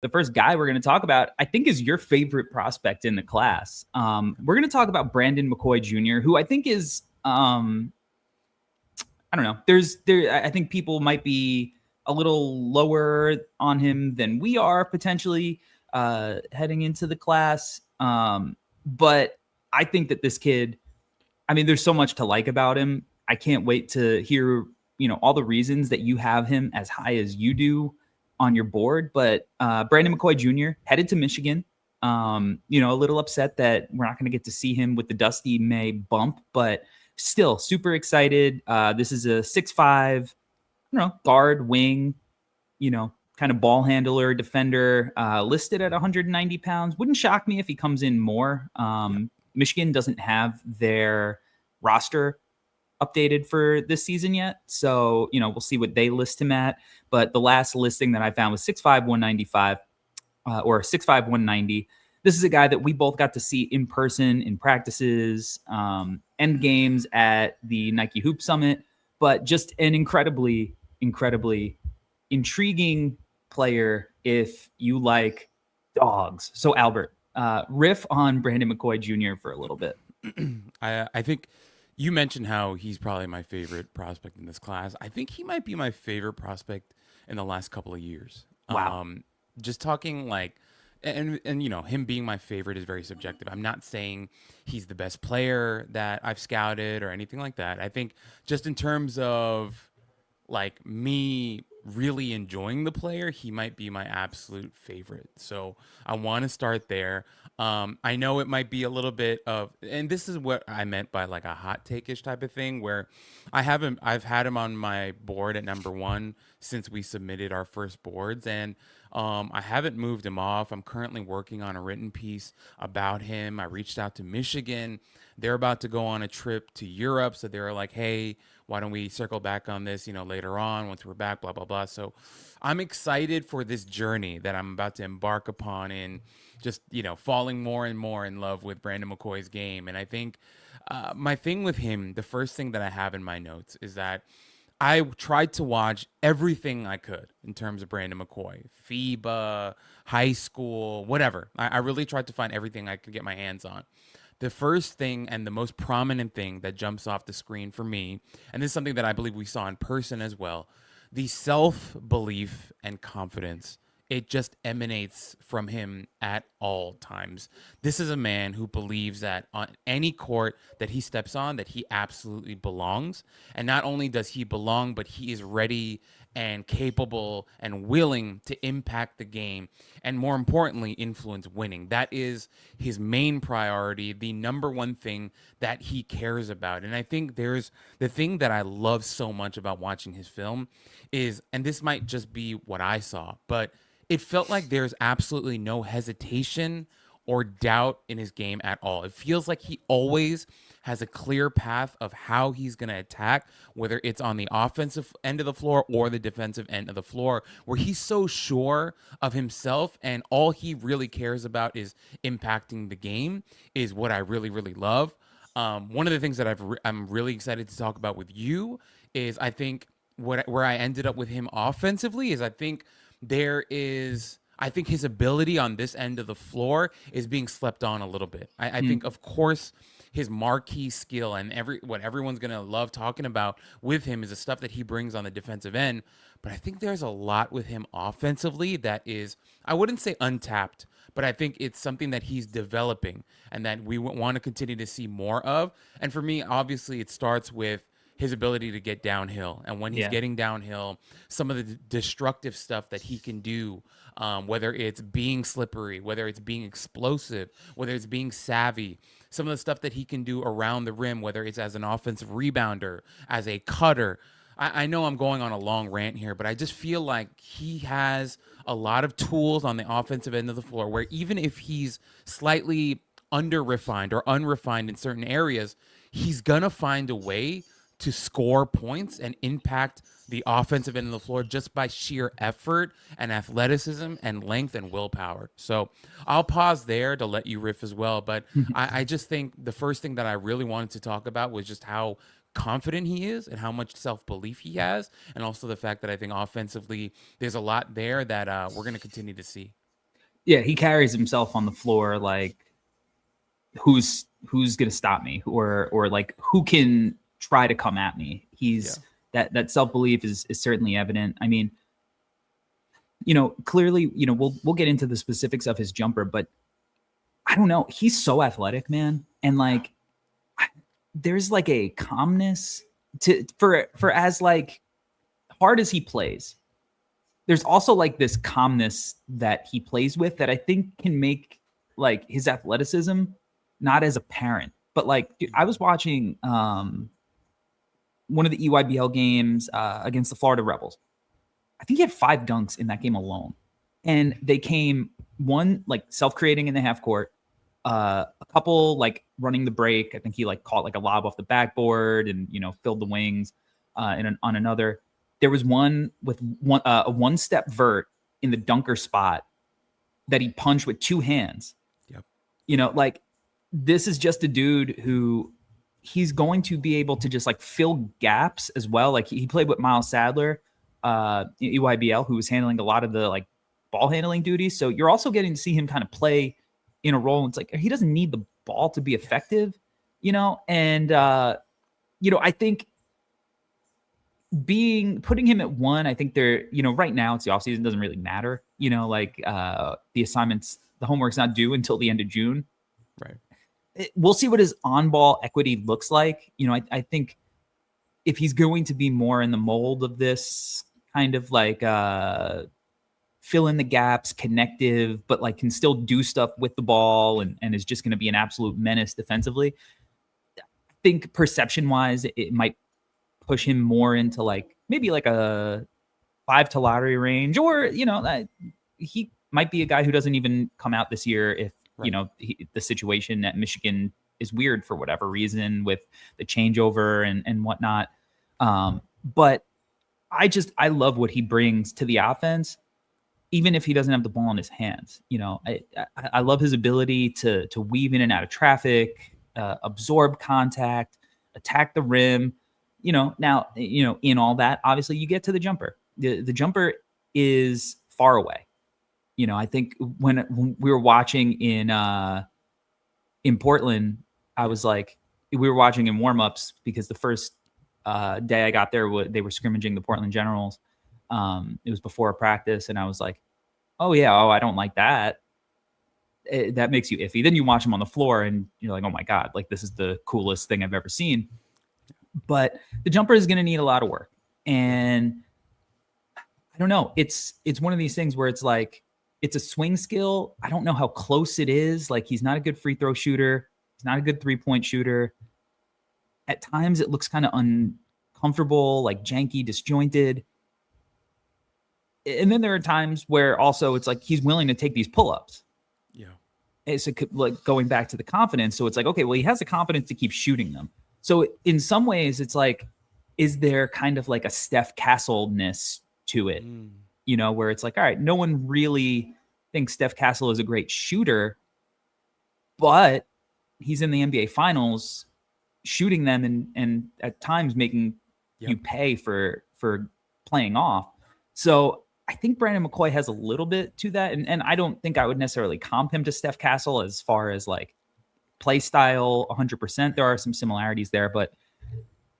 the first guy we're going to talk about, I think, is your favorite prospect in the class. We're going to talk about Brandon McCoy Jr., who I think is, I don't know. I think people might be a little lower on him than we are potentially heading into the class. But I think that this kid, I mean, there's so much to like about him. I can't wait to hear, all the reasons that you have him as high as you do on your board. But Brandon McCoy Jr. headed to Michigan. A little upset that we're not going to get to see him with the Dusty May bump, but still super excited. This is a 6'5", guard, wing, kind of ball handler, defender, listed at 190 pounds. Wouldn't shock me if he comes in more. Michigan doesn't have their roster updated for this season yet. So, we'll see what they list him at. But the last listing that I found was 6'5", 195, or 6'5", 190. This is a guy that we both got to see in person in practices, end games at the Nike Hoop Summit, but just an incredibly, incredibly intriguing player if you like dogs. So Albert, riff on Brandon McCoy Jr. for a little bit. I think you mentioned how he's probably my favorite prospect in this class. I think he might be my favorite prospect in the last couple of years. Wow. Just talking like, and him being my favorite is very subjective. I'm not saying he's the best player that I've scouted or anything like that. I think just in terms of like me really enjoying the player, he might be my absolute favorite. So I want to start there. I know it might be a little bit of, and this is what I meant by like a hot take-ish type of thing, where I've had him on my board at number 1 since we submitted our first boards, and I haven't moved him off. I'm currently working on a written piece about him. I reached out to Michigan. They're about to go on a trip to Europe, so they were like, hey, why don't we circle back on this, later on once we're back, blah, blah, blah. So I'm excited for this journey that I'm about to embark upon in just, falling more and more in love with Brandon McCoy's game. And I think my thing with him, the first thing that I have in my notes is that I tried to watch everything I could in terms of Brandon McCoy, FIBA, high school, whatever. I really tried to find everything I could get my hands on. The first thing and the most prominent thing that jumps off the screen for me, and this is something that I believe we saw in person as well, the self-belief and confidence. It just emanates from him at all times. This is a man who believes that on any court that he steps on, that he absolutely belongs. And not only does he belong, but he is ready and capable and willing to impact the game and, more importantly, influence winning. That is his main priority, the number one thing that he cares about. And I think there's the thing that I love so much about watching his film is, and this might just be what I saw, but it felt like there's absolutely no hesitation or doubt in his game at all. It feels like he always has a clear path of how he's going to attack, whether it's on the offensive end of the floor or the defensive end of the floor, where he's so sure of himself and all he really cares about is impacting the game, is what I really, really love. One of the things that I'm really excited to talk about with you is, I think where I ended up with him offensively is, I think his ability on this end of the floor is being slept on a little bit. I think, of course, his marquee skill and what everyone's going to love talking about with him is the stuff that he brings on the defensive end. But I think there's a lot with him offensively that is, I wouldn't say untapped, but I think it's something that he's developing and that we want to continue to see more of. And for me, obviously, it starts with his ability to get downhill. And when he's Yeah. getting downhill, some of the destructive stuff that he can do, whether it's being slippery, whether it's being explosive, whether it's being savvy, some of the stuff that he can do around the rim, whether it's as an offensive rebounder, as a cutter. I know I'm going on a long rant here, but I just feel like he has a lot of tools on the offensive end of the floor where even if he's slightly under refined or unrefined in certain areas, he's going to find a way to score points and impact the offensive end of the floor just by sheer effort and athleticism and length and willpower. So I'll pause there to let you riff as well. But I just think the first thing that I really wanted to talk about was just how confident he is and how much self-belief he has. And also the fact that I think offensively, there's a lot there that we're going to continue to see. Yeah, he carries himself on the floor like who's gonna stop me, or like who can try to come at me. Yeah. He's that self belief is certainly evident. I mean, clearly, we'll get into the specifics of his jumper, but I don't know. He's so athletic, man, and like there's like a calmness to for as like hard as he plays. There's also like this calmness that he plays with that I think can make like his athleticism not as apparent. But like, dude, I was watching one of the EYBL games against the Florida Rebels. I think he had 5 dunks in that game alone, and they came one like self-creating in the half court, a couple like running the break. I think he like caught like a lob off the backboard and filled the wings. On another, there was one with a one-step vert in the dunker spot that he punched with 2 hands. Yep. Like this is just a dude who he's going to be able to just like fill gaps as well. Like he played with Miles Sadler, EYBL, who was handling a lot of the like ball handling duties. So you're also getting to see him kind of play in a role. It's like he doesn't need the ball to be effective, and I think putting him at 1, I think they're, right now it's the offseason, doesn't really matter. Like the assignments, the homework's not due until the end of June. Right. We'll see what his on-ball equity looks like. I think if he's going to be more in the mold of this kind of like fill in the gaps, connective, but like can still do stuff with the ball and is just going to be an absolute menace defensively. I think perception-wise, it might push him more into like maybe like a 5 to lottery range, or he might be a guy who doesn't even come out this year if Right. The situation at Michigan is weird for whatever reason with the changeover and whatnot. But I love what he brings to the offense, even if he doesn't have the ball in his hands. I love his ability to weave in and out of traffic, absorb contact, attack the rim. Now, in all that, obviously you get to the jumper. The jumper is far away. I think when we were watching in Portland, I was like, we were watching in warmups because the first day I got there, they were scrimmaging the Portland Generals. It was before a practice, and I was like, oh yeah, I don't like that. That makes you iffy. Then you watch them on the floor, and you're like, oh my god, like this is the coolest thing I've ever seen. But the jumper is going to need a lot of work, and I don't know. It's one of these things where it's like it's a swing skill. I don't know how close it is. Like he's not a good free throw shooter. He's not a good 3-point shooter. At times it looks kind of uncomfortable, like janky, disjointed. And then there are times where also it's like he's willing to take these pull-ups. Yeah. It's like going back to the confidence. So it's like, okay, well, he has the confidence to keep shooting them. So in some ways, it's like, is there kind of like a Steph Castle-ness to it? Where it's like, all right, no one really thinks Steph Castle is a great shooter, but he's in the NBA Finals shooting them and at times making you pay for playing off. So I think Brandon McCoy has a little bit to that. And I don't think I would necessarily comp him to Steph Castle as far as like play style 100%. There are some similarities there, but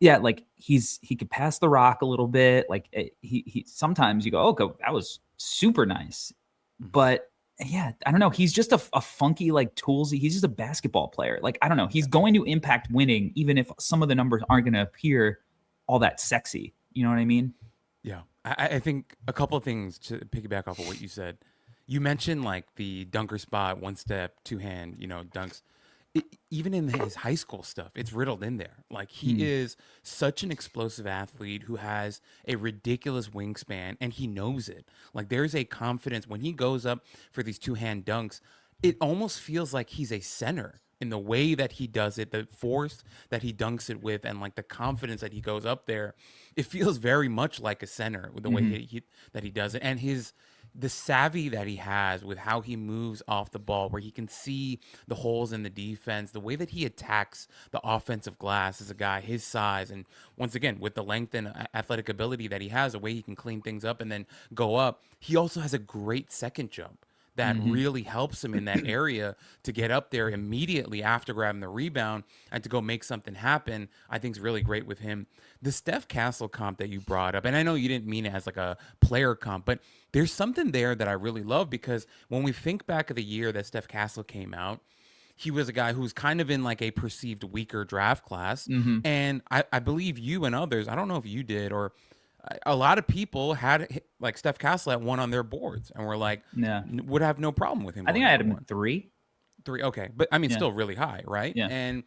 yeah, like he could pass the rock a little bit. Like he sometimes you go, oh, that was super nice. But yeah, I don't know. He's just a funky, like toolsy. He's just a basketball player. Like, I don't know. He's going to impact winning, even if some of the numbers aren't going to appear all that sexy. You know what I mean? Yeah. I think a couple of things to piggyback off of what you said. You mentioned like the dunker spot, 1-step, 2-hand, dunks. Even in his high school stuff, it's riddled in there. Like he is such an explosive athlete who has a ridiculous wingspan, and he knows it. Like there's a confidence when he goes up for these 2-hand dunks. It almost feels like he's a center in the way that he does it, the force that he dunks it with, and like the confidence that he goes up there. It feels very much like a center with the way that he does it, and the savvy that he has with how he moves off the ball, where he can see the holes in the defense, the way that he attacks the offensive glass as a guy his size. And once again, with the length and athletic ability that he has, the way he can clean things up and then go up, he also has a great second jump that really helps him in that area to get up there immediately after grabbing the rebound and to go make something happen. I think is really great with him. The Steph Castle comp that you brought up, and I know you didn't mean it as like a player comp, but there's something there that I really love, because when we think back of the year that Steph Castle came out, he was a guy who was kind of in like a perceived weaker draft class. Mm-hmm. And I believe you and others, I don't know if you did, or a lot of people had like Steph Castle at one on their boards and were like, Yeah. would have no problem with him I going think I had number him one. at 3. Three, okay. But I mean, Yeah. still really high, right? Yeah. And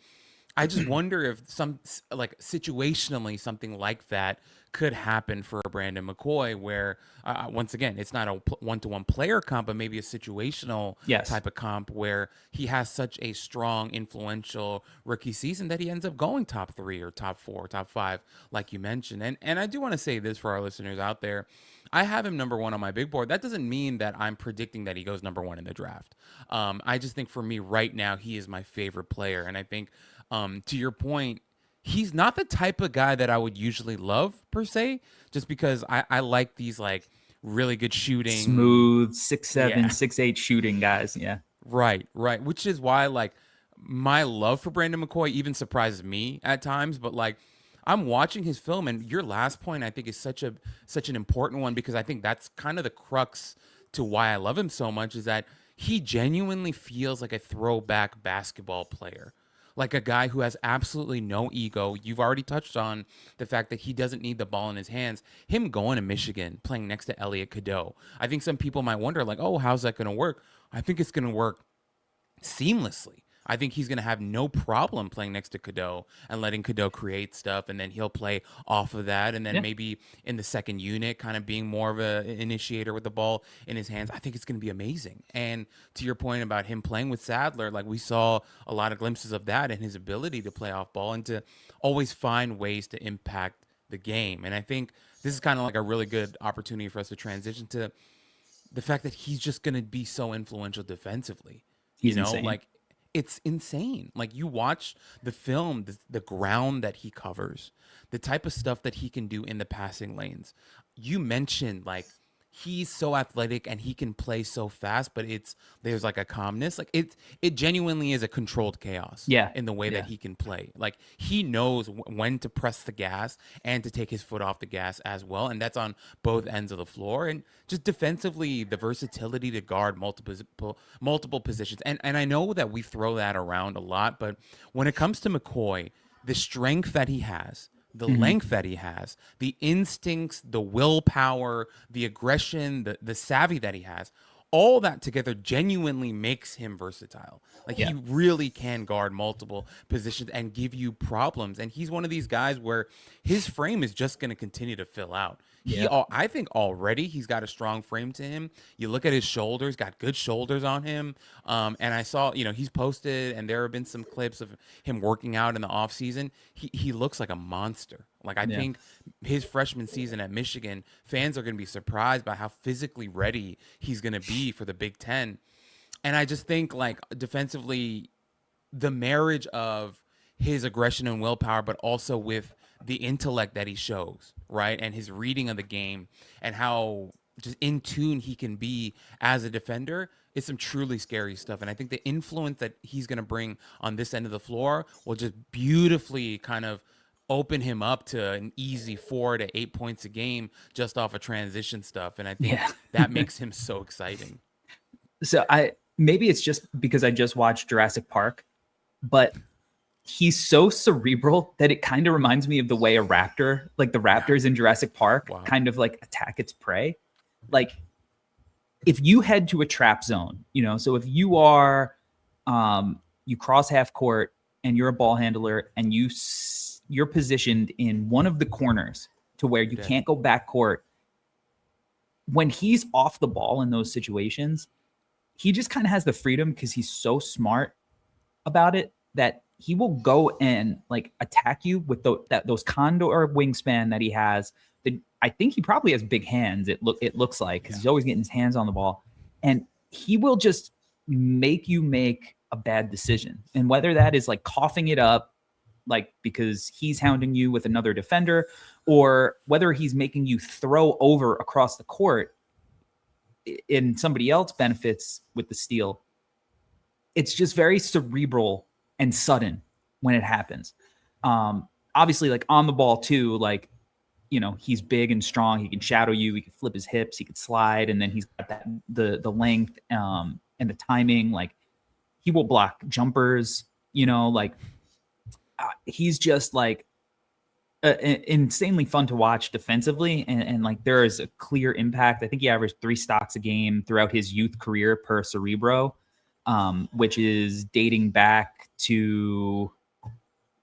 I just wonder if some, like, situationally something like that could happen for Brandon McCoy, where once again it's not a one-to-one player comp, but maybe a situational Yes. type of comp where he has such a strong, influential rookie season that he ends up going top 3 or top 4, top 5, like you mentioned. And I do want to say this for our listeners out there. I have him number 1 on my big board. That doesn't mean that I'm predicting that he goes number 1 in the draft. I just think for me right now, he is my favorite player. And I think, to your point, he's not the type of guy that I would usually love per se, just because I like these like really good shooting. Smooth 6'7", Yeah. 6'8" shooting guys. Yeah. Right, right. Which is why like my love for Brandon McCoy even surprises me at times. But like I'm watching his film, and your last point I think is such an important one, because I think that's kind of the crux to why I love him so much, is that he genuinely feels like a throwback basketball player. Like a guy who has absolutely no ego. You've already touched on the fact that he doesn't need the ball in his hands. Him going to Michigan, playing next to Elliot Cadeau. I think some people might wonder, like, oh, how's that going to work? I think it's going to work seamlessly. I think he's going to have no problem playing next to Cadeau and letting Cadeau create stuff, and then he'll play off of that, and then maybe in the second unit kind of being more of an initiator with the ball in his hands. I think it's going to be amazing. And to your point about him playing with Sadler, like we saw a lot of glimpses of that and his ability to play off ball and to always find ways to impact the game. And I think this is kind of like a really good opportunity for us to transition to the fact that he's just going to be so influential defensively. He's insane. Like it's insane. Like you watch the film, the ground that he covers, the type of stuff that he can do in the passing lanes. You mentioned like he's so athletic and he can play so fast, but there's like a calmness. Like it genuinely is a controlled chaos. In the way that he can play. Like he knows when to press the gas and to take his foot off the gas as well, and that's on both ends of the floor. And just defensively, the versatility to guard multiple positions. And I know that we throw that around a lot, but when it comes to McCoy, the strength that he has, the length that he has, the instincts, the willpower, the aggression, the savvy that he has, all that together genuinely makes him versatile. Like he really can guard multiple positions and give you problems. And he's one of these guys where his frame is just going to continue to fill out. I think already he's got a strong frame to him. You look at his shoulders, got good shoulders on him. And I saw, he's posted, and there have been some clips of him working out in the off season. He looks like a monster. Like I think his freshman season at Michigan, fans are going to be surprised by how physically ready he's going to be for the Big Ten. And I just think like defensively, the marriage of his aggression and willpower, but also with the intellect that he shows, right? And his reading of the game and how just in tune he can be as a defender is some truly scary stuff. And I think the influence that he's going to bring on this end of the floor will just beautifully kind of open him up to an easy 4 to 8 points a game just off of transition stuff. And I think that makes him so exciting. So maybe it's just because I just watched Jurassic Park, but he's so cerebral that it kind of reminds me of the way a raptor, like the raptors in Jurassic Park, kind of like attack its prey. Like if you head to a trap zone, so if you are, you cross half court and you're a ball handler and you're positioned in one of the corners to where you can't go back court. When he's off the ball in those situations, he just kind of has the freedom because he's so smart about it that he will go and like attack you with those condor wingspan that he has. I think he probably has big hands. It looks like, because he's always getting his hands on the ball, and he will just make you make a bad decision. And whether that is like coughing it up, like because he's hounding you with another defender, or whether he's making you throw over across the court, and somebody else benefits with the steal, it's just very cerebral and sudden when it happens. Obviously, like on the ball too, like, he's big and strong. He can shadow you. He can flip his hips. He can slide, and then he's got that the length and the timing. Like, he will block jumpers. Like, he's just like insanely fun to watch defensively, and like there is a clear impact. I think he averaged 3 stocks a game throughout his youth career per Cerebro, which is dating back to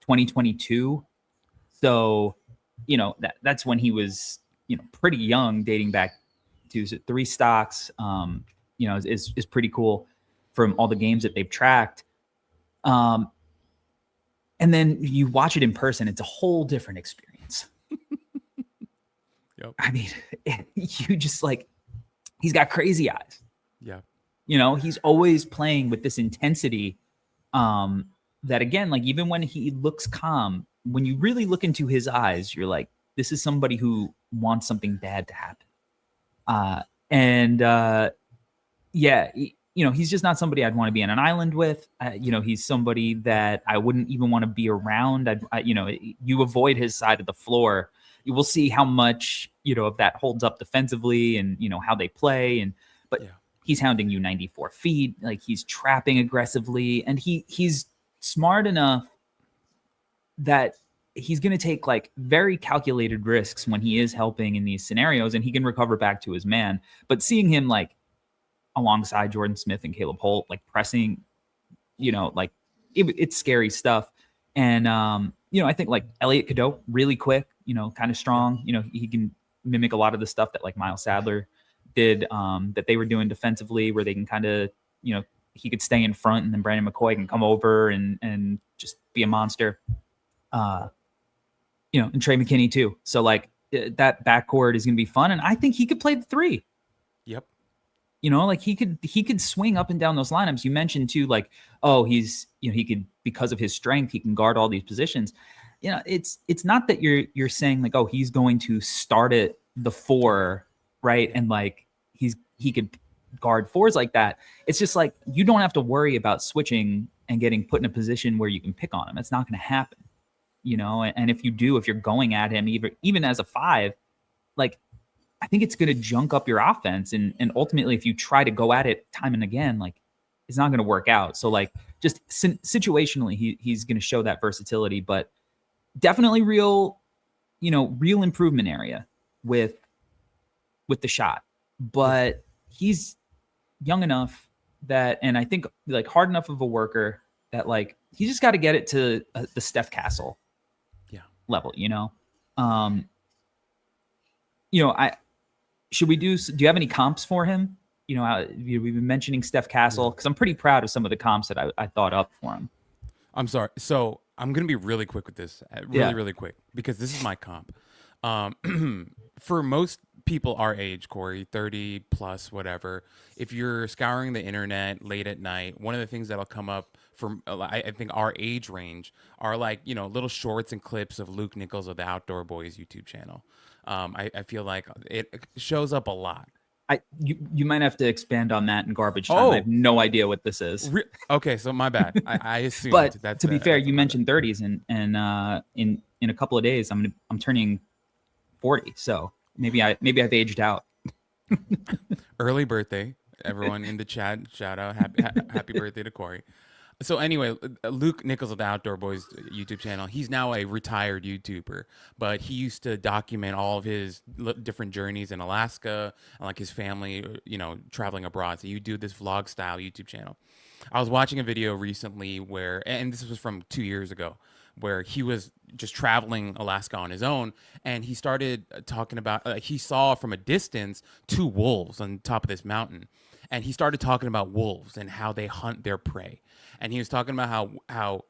2022. So, that's when he was, pretty young, dating back to 3 stocks, is pretty cool from all the games that they've tracked. And then you watch it in person, it's a whole different experience. Yep. I mean, you just like, he's got crazy eyes. Yeah. He's always playing with this intensity, that again, like even when he looks calm, when you really look into his eyes, you're like, this is somebody who wants something bad to happen. Yeah, he's just not somebody I'd want to be on an island with. He's somebody that I wouldn't even want to be around. You avoid his side of the floor. You will see how much, of that holds up defensively and, how they play. But he's hounding you 94 feet. Like, he's trapping aggressively, and he's smart enough that he's going to take like very calculated risks when he is helping in these scenarios, and he can recover back to his man. But seeing him like alongside Jordan Smith and Caleb Holt, like pressing, like it's scary stuff. And, I think like Elliot Cadeau, really quick, kind of strong, he can mimic a lot of the stuff that like Miles Sadler did, that they were doing defensively, where they can kind of, he could stay in front and then Brandon McCoy can come over and just be a monster. And Trey McKinney too. So like that backcourt is going to be fun. And I think he could play the 3. Yep. Like he could swing up and down those lineups. You mentioned too, like, oh, he's, he could, because of his strength, he can guard all these positions. It's not that you're saying like, oh, he's going to start at the 4, right? And like he could guard 4s like that. It's just like, you don't have to worry about switching and getting put in a position where you can pick on him. It's not going to happen, and if you do, if you're going at him, even as a 5, like, I think it's going to junk up your offense. And ultimately, if you try to go at it time and again, like, it's not going to work out. So like, just situationally, he's going to show that versatility, but definitely real improvement area with the shot. But he's young enough that, and I think like hard enough of a worker that like, he just got to get it to the Steph Castle level, do you have any comps for him? We've been mentioning Steph Castle because I'm pretty proud of some of the comps that I thought up for him. I'm sorry. So I'm going to be really quick with this, really quick, because this is my comp. For most people our age, Corey, 30 plus, whatever, if you're scouring the internet late at night, one of the things that'll come up from, I think, our age range are like, little shorts and clips of Luke Nichols of the Outdoor Boys YouTube channel. I feel like it shows up a lot. You might have to expand on that in garbage time. I have no idea what this is. Okay, so my bad. I assumed. But to be fair, you mentioned 30s, and in a couple of days, I'm turning 40. So maybe I've aged out. Early birthday, everyone in the chat! Shout out, happy birthday to Corey. So anyway, Luke Nichols of the Outdoor Boys YouTube channel, he's now a retired YouTuber, but he used to document all of his different journeys in Alaska and like his family, traveling abroad. So you do this vlog style YouTube channel. I was watching a video recently where, and this was from 2 years ago, where he was just traveling Alaska on his own, and he started talking about, he saw from a distance 2 wolves on top of this mountain. And he started talking about wolves and how they hunt their prey. And he was talking about how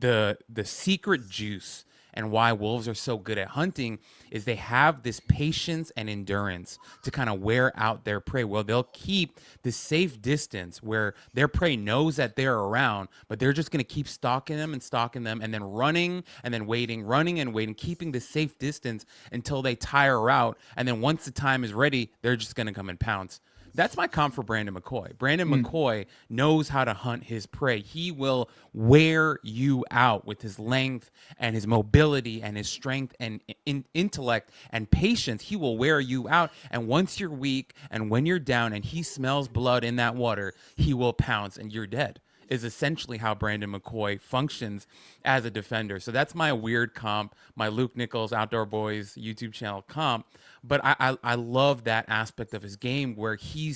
the secret juice and why wolves are so good at hunting is they have this patience and endurance to kind of wear out their prey. Well, they'll keep the safe distance where their prey knows that they're around, but they're just going to keep stalking them and then running and then waiting, keeping the safe distance until they tire out. And then once the time is ready, they're just going to come and pounce. That's my comp for Brandon McCoy. Brandon Mm. McCoy knows how to hunt his prey. He will wear you out with his length and his mobility and his strength and intellect and patience. He will wear you out. And once you're weak and when you're down and he smells blood in that water, he will pounce and you're dead. Is essentially how Brandon McCoy functions as a defender. So that's my weird comp, my Luke Nichols Outdoor Boys YouTube channel comp. But I love that aspect of his game where he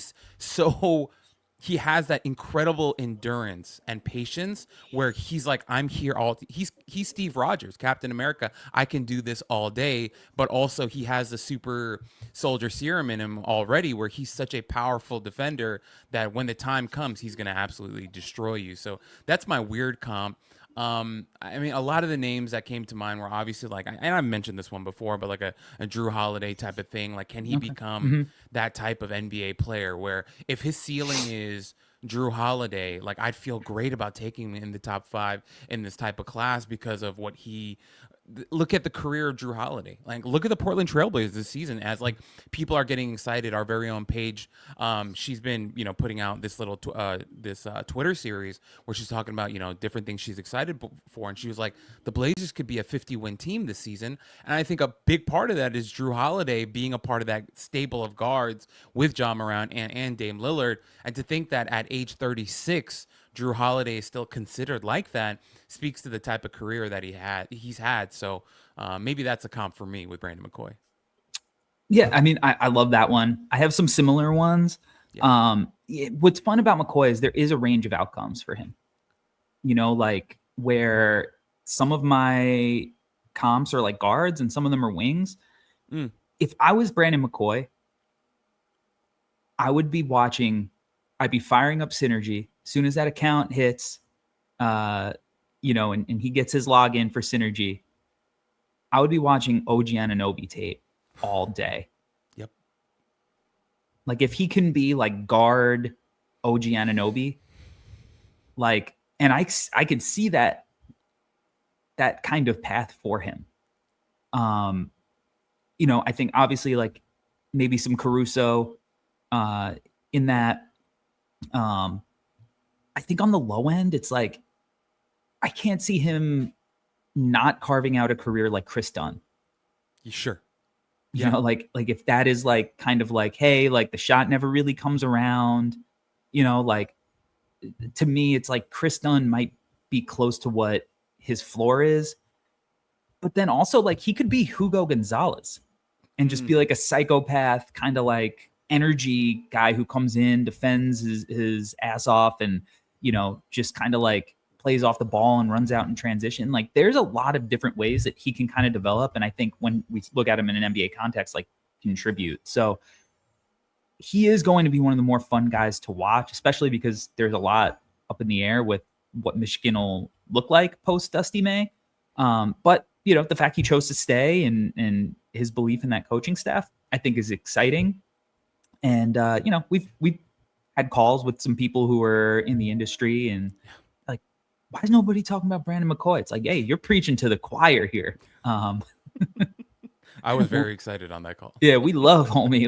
has that incredible endurance and patience where he's like, I'm here he's Steve Rogers, Captain America. I can do this all day, but also he has the super soldier serum in him already where he's such a powerful defender that when the time comes, he's going to absolutely destroy you. So that's my weird comp. I mean, a lot of the names that came to mind were obviously like, and I've mentioned this one before, but like a Drew Holiday type of thing. Like, can he Okay. become that type of NBA player where if his ceiling is Drew Holiday, like I'd feel great about taking him in the top 5 in this type of class because of what he look at the career of Drew Holiday. Like, look at the Portland Trailblazers this season. As like people are getting excited, our very own Paige, she's been putting out this little Twitter series where she's talking about different things she's excited for, and she was like, the Blazers could be a 50-win team this season, and I think a big part of that is Drew Holiday being a part of that stable of guards with John Morant and Dame Lillard, and to think that at age 36. Drew Holiday is still considered like that speaks to the type of career that he's had. So maybe that's a comp for me with Brandon McCoy. Yeah, I mean, I love that one. I have some similar ones. Yeah. What's fun about McCoy is there is a range of outcomes for him. Like where some of my comps are like guards and some of them are wings. Mm. If I was Brandon McCoy, I'd be firing up Synergy as soon as that account hits, and he gets his login for Synergy. I would be watching OG Anunoby tape all day. Yep. Like if he can be like guard OG Anunoby, like, and I could see that kind of path for him. I think obviously like maybe some Caruso in that. I think on the low end, it's like I can't see him not carving out a career like Chris Dunn. Sure. Like if that is like kind of like, hey, like the shot never really comes around, like to me, it's like Chris Dunn might be close to what his floor is. But then also like he could be Hugo Gonzalez and just be like a psychopath, kind of like energy guy who comes in, defends his ass off and, just kind of like plays off the ball and runs out in transition. Like there's a lot of different ways that he can kind of develop. And I think when we look at him in an NBA context, like contribute. So he is going to be one of the more fun guys to watch, especially because there's a lot up in the air with what Michigan will look like post Dusty May. But the fact he chose to stay and his belief in that coaching staff, I think is exciting. And, we've had calls with some people who are in the industry and like, why is nobody talking about Brandon McCoy? It's like, hey, you're preaching to the choir here. I was very excited on that call. Yeah, we love homie.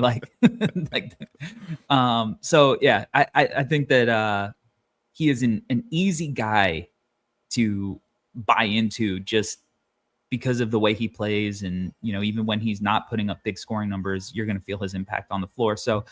So yeah, I think that he is an easy guy to buy into just because of the way he plays. And, even when he's not putting up big scoring numbers, you're going to feel his impact on the floor. So